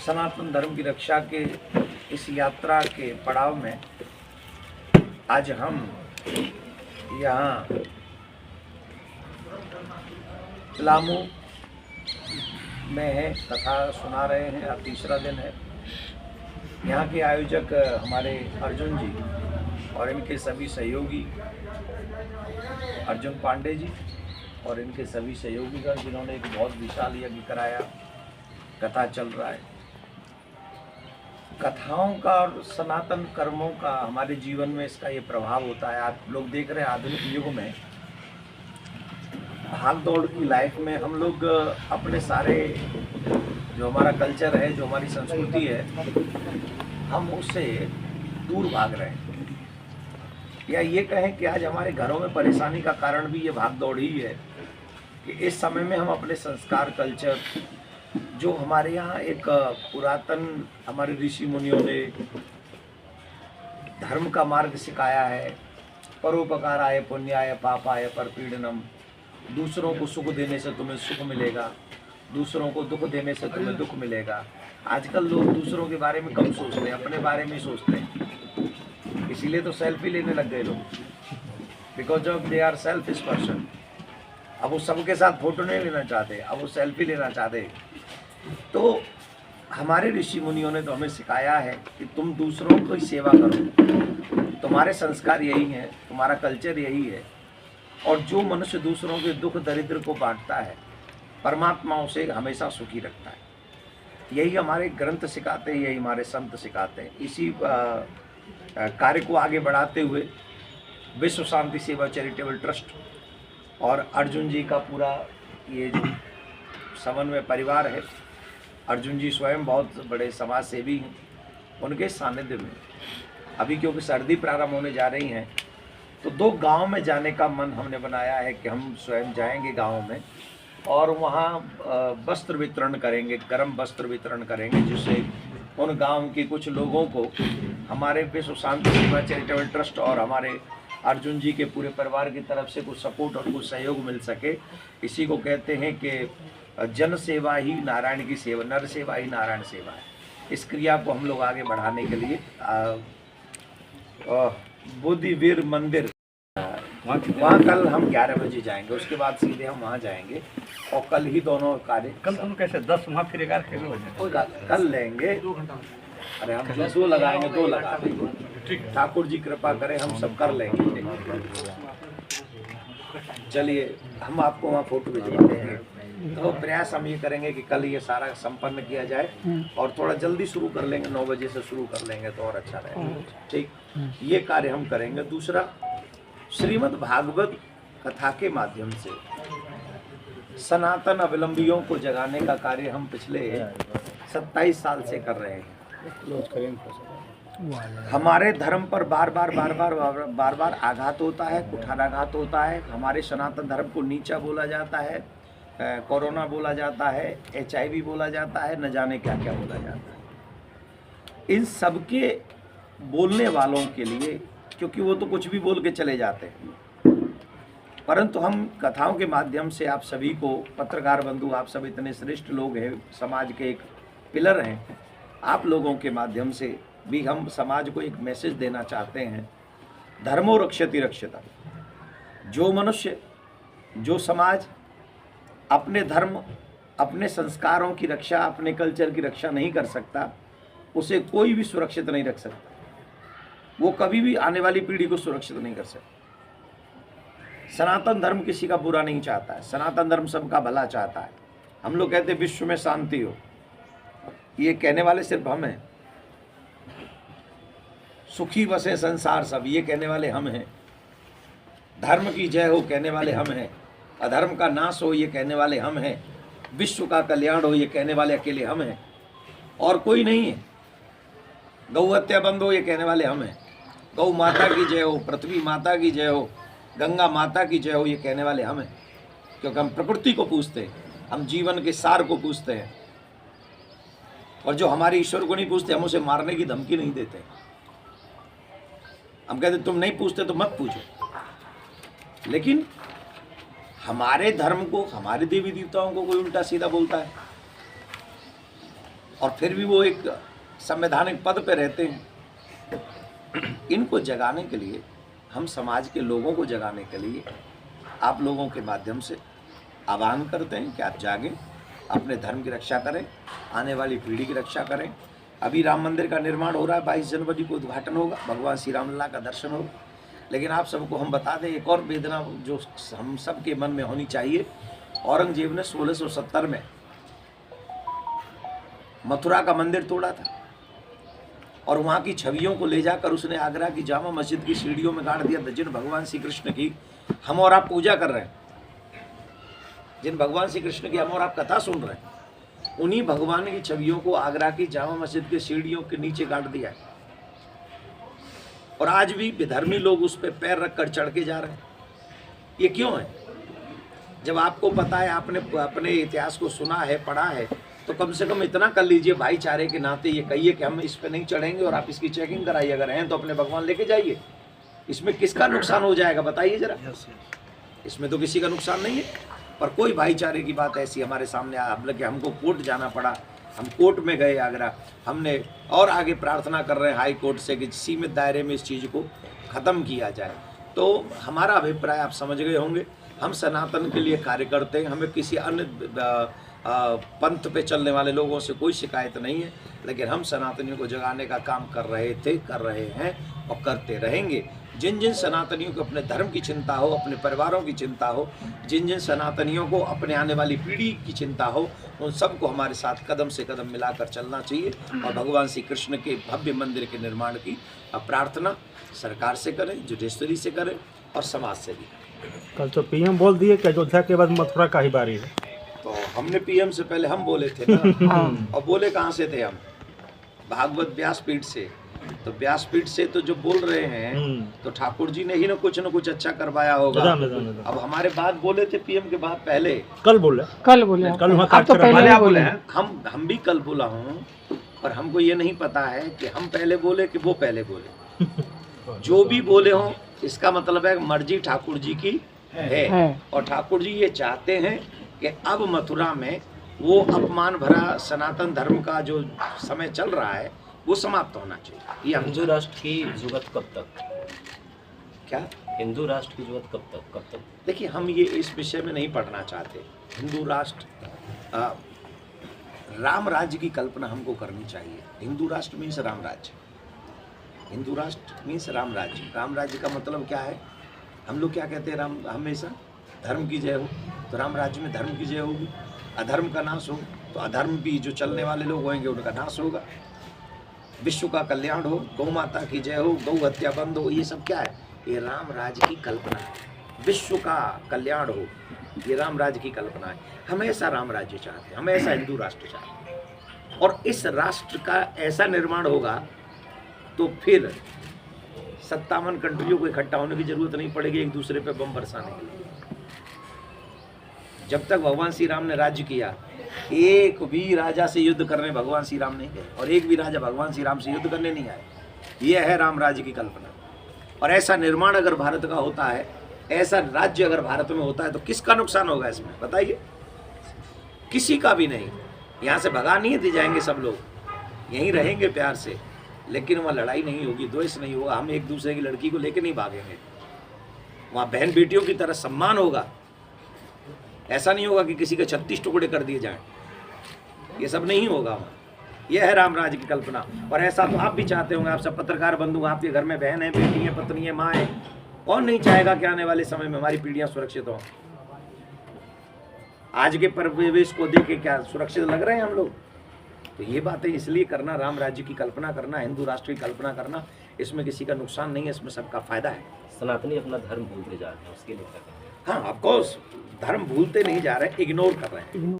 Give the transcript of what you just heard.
सनातन धर्म की रक्षा के इस यात्रा के पड़ाव में आज हम यहाँ पलामू में है, कथा सुना रहे हैं। अब तीसरा दिन है। यहाँ के आयोजक हमारे अर्जुन जी और इनके सभी सहयोगी, अर्जुन पांडे जी और इनके सभी सहयोगीगण, जिन्होंने एक बहुत विशाल यज्ञ कराया। कथा चल रहा है। कथाओं का और सनातन कर्मों का हमारे जीवन में इसका ये प्रभाव होता है। आप लोग देख रहे हैं आधुनिक युग में भाग दौड़ की लाइफ में हम लोग अपने सारे जो हमारा कल्चर है, जो हमारी संस्कृति है, हम उससे दूर भाग रहे हैं। या ये कहें कि आज हमारे घरों में परेशानी का कारण भी ये भाग दौड़ ही है कि इस समय में हम अपने संस्कार, कल्चर, जो हमारे यहाँ एक पुरातन हमारे ऋषि मुनियों ने धर्म का मार्ग सिखाया है, परोपकाराय पुण्याय पापाय परपीड़नम, दूसरों को सुख देने से तुम्हें सुख मिलेगा, दूसरों को दुख देने से तुम्हें दुख मिलेगा। आजकल लोग दूसरों के बारे में कम सोचते हैं, अपने बारे में ही सोचते हैं। इसीलिए तो सेल्फी लेने लग गए लोग, because of they are selfish person. अब वो सबके साथ फोटो नहीं लेना चाहते, अब वो सेल्फी लेना चाहते। तो हमारे ऋषि मुनियों ने तो हमें सिखाया है कि तुम दूसरों की सेवा करो, तुम्हारे संस्कार यही हैं, तुम्हारा कल्चर यही है। और जो मनुष्य दूसरों के दुख दरिद्र को बांटता है, परमात्मा उसे हमेशा सुखी रखता है। यही हमारे ग्रंथ सिखाते हैं, यही हमारे संत सिखाते हैं। इसी कार्य को आगे बढ़ाते हुए विश्व शांति सेवा चैरिटेबल ट्रस्ट और अर्जुन जी का पूरा ये जो समन्वय परिवार है, अर्जुन जी स्वयं बहुत बड़े समाज सेवी हैं, उनके सानिध्य में अभी क्योंकि सर्दी प्रारंभ होने जा रही हैं, तो 2 गांव में जाने का मन हमने बनाया है कि हम स्वयं जाएंगे गांव में और वहाँ वस्त्र वितरण करेंगे, गर्म वस्त्र वितरण करेंगे, जिससे उन गांव के कुछ लोगों को हमारे विश्व शांति सेवा चैरिटेबल ट्रस्ट और हमारे अर्जुन जी के पूरे परिवार की तरफ से कुछ सपोर्ट और कुछ सहयोग मिल सके। इसी को कहते हैं कि जन सेवा ही नारायण की सेवा, नर सेवा ही नारायण सेवा है। इस क्रिया को हम लोग आगे बढ़ाने के लिए बुद्धिवीर मंदिर वहाँ कल हम 11 बजे जाएंगे। उसके बाद सीधे हम वहाँ जाएंगे और कल ही दोनों कार्य। कल तुम कैसे 10 वहाँ फिर 11 कल लेंगे। अरे हम 2 लगाएंगे, 2 लगा देंगे। ठाकुर जी कृपा करें, हम सब कर लेंगे। चलिए हम आपको वहाँ फोटो भिजवा देंगे। तो प्रयास हम ये करेंगे कि कल ये सारा संपन्न किया जाए और थोड़ा जल्दी शुरू कर लेंगे, 9 बजे से शुरू कर लेंगे तो और अच्छा रहेगा। ठीक, ये कार्य हम करेंगे। दूसरा, श्रीमद् भागवत कथा के माध्यम से सनातन अवलंबियों को जगाने का कार्य हम पिछले 27 साल से कर रहे हैं। हमारे धर्म पर बार बार आघात होता है, कुठाराघात होता है। हमारे सनातन धर्म को नीचा बोला जाता है, कोरोना बोला जाता है, HIV बोला जाता है, न जाने क्या क्या बोला जाता है। इन सबके बोलने वालों के लिए, क्योंकि वो तो कुछ भी बोल के चले जाते हैं, परंतु हम कथाओं के माध्यम से आप सभी को, पत्रकार बंधु, आप सब इतने श्रेष्ठ लोग हैं, समाज के एक पिलर हैं, आप लोगों के माध्यम से भी हम समाज को एक मैसेज देना चाहते हैं। धर्मो रक्षति रक्षता। जो मनुष्य, जो समाज अपने धर्म, अपने संस्कारों की रक्षा, अपने कल्चर की रक्षा नहीं कर सकता, उसे कोई भी सुरक्षित नहीं रख सकता। वो कभी भी आने वाली पीढ़ी को सुरक्षित नहीं कर सकता। सनातन धर्म किसी का बुरा नहीं चाहता है, सनातन धर्म सबका भला चाहता है। हम लोग कहते हैं विश्व में शांति हो, ये कहने वाले सिर्फ हम हैं। सुखी बसे संसार सब, ये कहने वाले हम हैं। धर्म की जय हो कहने वाले हम हैं। अधर्म का नाश हो ये कहने वाले हम हैं। विश्व का कल्याण हो ये कहने वाले अकेले हम हैं, और कोई नहीं है। गौ हत्या बंद हो ये कहने वाले हम हैं। गौ माता की जय हो, पृथ्वी माता की जय हो, गंगा माता की जय हो, ये कहने वाले हम हैं। क्योंकि हम प्रकृति को पूजते हैं, हम जीवन के सार को पूजते हैं, और जो हमारे ईश्वर को नहीं पूजते, हम उसे मारने की धमकी नहीं देते। हम कहते तुम नहीं पूछते तो मत पूछो। लेकिन हमारे धर्म को, हमारे देवी देवताओं को कोई उल्टा सीधा बोलता है, और फिर भी वो एक संवैधानिक पद पे रहते हैं। इनको जगाने के लिए, हम समाज के लोगों को जगाने के लिए आप लोगों के माध्यम से आह्वान करते हैं कि आप जागें, अपने धर्म की रक्षा करें, आने वाली पीढ़ी की रक्षा करें। अभी राम मंदिर का निर्माण हो रहा है, 22 जनवरी को उद्घाटन होगा, भगवान श्री रामलला का दर्शन होगा। लेकिन आप सबको हम बता दें एक और वेदना जो हम सब के मन में होनी चाहिए। औरंगजेब ने 1670 में मथुरा का मंदिर तोड़ा था और वहाँ की छवियों को ले जाकर उसने आगरा की जामा मस्जिद की सीढ़ियों में गाड़ दिया था, जिन भगवान श्री कृष्ण की हम और आप पूजा कर रहे हैं, जिन भगवान श्री कृष्ण की हम और आप कथा सुन रहे हैं, उन्हीं भगवान की छवियों को आगरा की जामा मस्जिद के सीढ़ियों के नीचे गाड़ दिया है। और आज भी विधर्मी लोग उस पर पैर रख कर चढ़ के जा रहे हैं। ये क्यों है? जब आपको पता है, आपने अपने इतिहास को सुना है, पढ़ा है, तो कम से कम इतना कर लीजिए भाईचारे के नाते, ये कहिए कि हम इस पे नहीं चढ़ेंगे और आप इसकी चेकिंग कराइए, अगर हैं तो अपने भगवान लेके जाइए। इसमें किसका नुकसान हो जाएगा बताइए जरा। इसमें तो किसी का नुकसान नहीं है। पर कोई भाईचारे की बात ऐसी हमारे सामने कि हमको कोर्ट जाना पड़ा, हम कोर्ट में गए आगरा, हमने और आगे प्रार्थना कर रहे हैं हाई कोर्ट से कि सीमित दायरे में इस चीज़ को ख़त्म किया जाए। तो हमारा अभिप्राय आप समझ गए होंगे, हम सनातन के लिए कार्य करते हैं, हमें किसी अन्य पंथ पे चलने वाले लोगों से कोई शिकायत नहीं है। लेकिन हम सनातनियों को जगाने का काम कर रहे थे, कर रहे हैं और करते रहेंगे। जिन जिन सनातनियों को अपने धर्म की चिंता हो, अपने परिवारों की चिंता हो, जिन जिन सनातनियों को अपने आने वाली पीढ़ी की चिंता हो, उन सबको हमारे साथ कदम से कदम मिलाकर चलना चाहिए और भगवान श्री कृष्ण के भव्य मंदिर के निर्माण की प्रार्थना सरकार से करें, जुडिशरी से करें और समाज से भी करें। कल तो पीएम बोल दिए कि अयोध्या के बाद मथुरा का ही बारी है। तो हमने पीएम से पहले हम बोले थे ना। और बोले कहाँ से थे हम? भागवत व्यासपीठ से। तो व्यासपीठ से तो जो बोल रहे हैं, तो ठाकुर जी ने ही ना कुछ अच्छा करवाया होगा। अब हमारे बाद बोले थे पीएम के बाद पहले, कल बोले कल वहाँ तो पहले आप बोले हैं। हम भी कल बोला हूँ, पर हमको ये नहीं पता है कि हम पहले बोले कि वो पहले बोले। जो भी बोले हों, इसका मतलब है मर्जी ठाकुर जी की है और ठाकुर जी ये चाहते हैं कि अब मथुरा में वो अपमान भरा सनातन धर्म का जो समय चल रहा है वो समाप्त होना चाहिए। ये हिंदू राष्ट्र की जुगत कब तक? क्या हिंदू राष्ट्र की जुगत कब तक? देखिए, हम ये इस विषय में नहीं पढ़ना चाहते। हिंदू राष्ट्र, राम राज्य की कल्पना हमको करनी चाहिए। हिंदू राष्ट्र मीन्स राम राज्य, हिंदू राष्ट्र मीन्स राम राज्य। राम राज्य का मतलब क्या है? हम लोग क्या कहते हैं? राम हमेशा धर्म की जय हो, तो राम राज्य में धर्म की जय होगी। अधर्म का नाश हो तो अधर्म भी जो चलने वाले लोग होंगे उनका नाश होगा। विश्व का कल्याण हो, गौ माता की जय हो, गौ हत्या बंद हो, ये सब क्या है? ये राम राज्य की कल्पना है। विश्व का कल्याण हो, ये राम राज्य की कल्पना है। हम ऐसा राम राज्य चाहते हैं, हम ऐसा हिंदू राष्ट्र चाहते हैं। और इस राष्ट्र का ऐसा निर्माण होगा तो फिर 57 कंट्रियों को इकट्ठा होने की जरूरत नहीं पड़ेगी एक दूसरे पे बम बरसाने के लिए। जब तक भगवान श्री राम ने राज्य किया, एक भी राजा से युद्ध करने भगवान श्री राम नहीं गए और एक भी राजा भगवान श्री राम से युद्ध करने नहीं आए। यह है राम राज्य की कल्पना। और ऐसा निर्माण अगर भारत का होता है, ऐसा राज्य अगर भारत में होता है, तो किसका नुकसान होगा इसमें बताइए? किसी का भी नहीं। यहाँ से भगा नहीं दी जाएंगे, सब लोग यहीं रहेंगे प्यार से, लेकिन वहाँ लड़ाई नहीं होगी, द्वेष नहीं होगा। हम एक दूसरे की लड़की को लेकर नहीं भागेंगे। वहाँ बहन बेटियों की तरह सम्मान होगा। ऐसा नहीं होगा कि किसी के 36 टुकड़े कर दिए जाएं। ये सब नहीं होगा वहाँ। यह है राम राज्य की कल्पना। और ऐसा तो आप भी चाहते होंगे, आप सब पत्रकार बंधु, आपके घर में बहन है, बेटी है, पत्नी है, माँ है। कौन नहीं चाहेगा कि आने वाले समय में हमारी पीढ़ियां सुरक्षित हों? आज के परिवेश को देख के क्या सुरक्षित लग रहे हैं हम लोग? तो ये बातें इसलिए करना, राम राज्य की कल्पना करना, हिंदू राष्ट्र की कल्पना करना, इसमें किसी का नुकसान नहीं है, इसमें सबका फायदा है। सनातनी अपना धर्म भूलते जा रहे हैं, उसके लिए क्या कहें? हाँ, ऑफकोर्स धर्म भूलते नहीं जा रहे, इग्नोर कर रहे हैं।